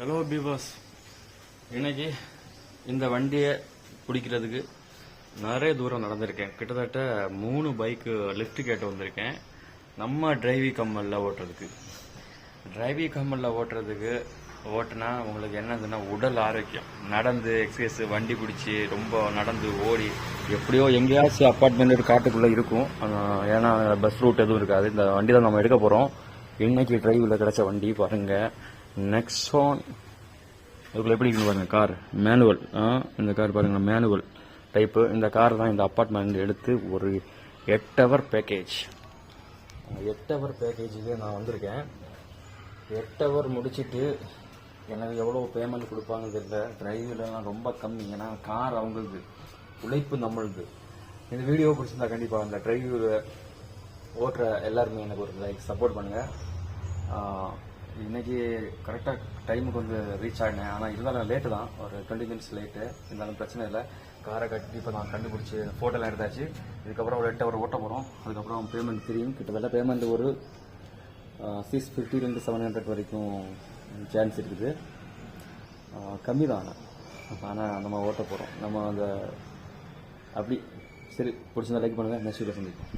Hello பீபாஸ், இன்னைக்கு இந்த வண்டியை பிடிக்கிறதுக்கு நிறைய தூரம் நடந்திருக்கேன். கிட்டத்தட்ட 3 பைக்கு லிஃப்ட் கேட்டு வந்திருக்கேன். நம்ம டிரைவிங் கம்மலில் ஓட்டுறதுக்கு ஓட்டினா உங்களுக்கு என்னதுன்னா உடல் ஆரோக்கியம். நடந்து எக்ஸசைஸ், வண்டி பிடிச்சி ரொம்ப நடந்து ஓடி எப்படியோ எங்கேயாச்சும் அப்பார்ட்மெண்ட் காட்டுக்குள்ளே இருக்கும். ஏன்னா பஸ் ரூட் எதுவும் இருக்காது. இந்த வண்டி தான் நம்ம எடுக்க போகிறோம். இன்னைக்கு டிரைவில் கிடைச்ச வண்டி பாருங்கள், நெக்ஸான். அதுக்குள்ள எப்படி இருக்கு பாருங்க, கார் மேனுவல். இந்த கார் பாருங்க, மேனுவல் டைப்பு. இந்த கார் தான் இந்த அப்பார்ட்மெண்ட் எடுத்து ஒரு 8 ஹவர் பேக்கேஜ். 8 ஹவர் பேக்கேஜுக்கு நான் வந்திருக்கேன். 8 ஹவர் முடிச்சுட்டு எனக்கு எவ்வளோ பேமெண்ட் கொடுப்பாங்க தெரியல. டிரைவில்லாம் ரொம்ப கம்மி, ஏன்னா கார் அவங்களுக்கு, உழைப்பு நம்மளுக்கு. இந்த வீடியோ பிடிச்சிருந்தா கண்டிப்பாக அந்த டிரைவ் ஓட்டுற எல்லாருமே எனக்கு ஒரு லைக் சப்போர்ட் பண்ணுங்கள். இன்னைக்கு கரெக்டாக டைமுக்கு வந்து ரீச் ஆகினேன். ஆனால் இருந்தாலும் லேட்டு தான், ஒரு 20 மினிட்ஸ் லேட்டு. இருந்தாலும் பிரச்சனை இல்லை. காரை கட்டி இப்போ நான் கண்டுபிடிச்சி ஃபோட்டோலாம் எடுத்தாச்சு. இதுக்கப்புறம் ஒரு 8 ஹவர் ஓட்ட போகிறோம். அதுக்கப்புறம் பேமெண்ட் தெரியும். கிட்டத்தட்ட பேமெண்ட் ஒரு 650 to 700 வரைக்கும் சான்ஸ் இருக்குது. கம்மி தான், ஆனால் நம்ம ஓட்ட போகிறோம். நம்ம அந்த அப்படி சரி பிடிச்சிருந்தா லைக் பண்ணுங்கள். நெக்ஸ்ட் வீடியோ சந்திப்போம்.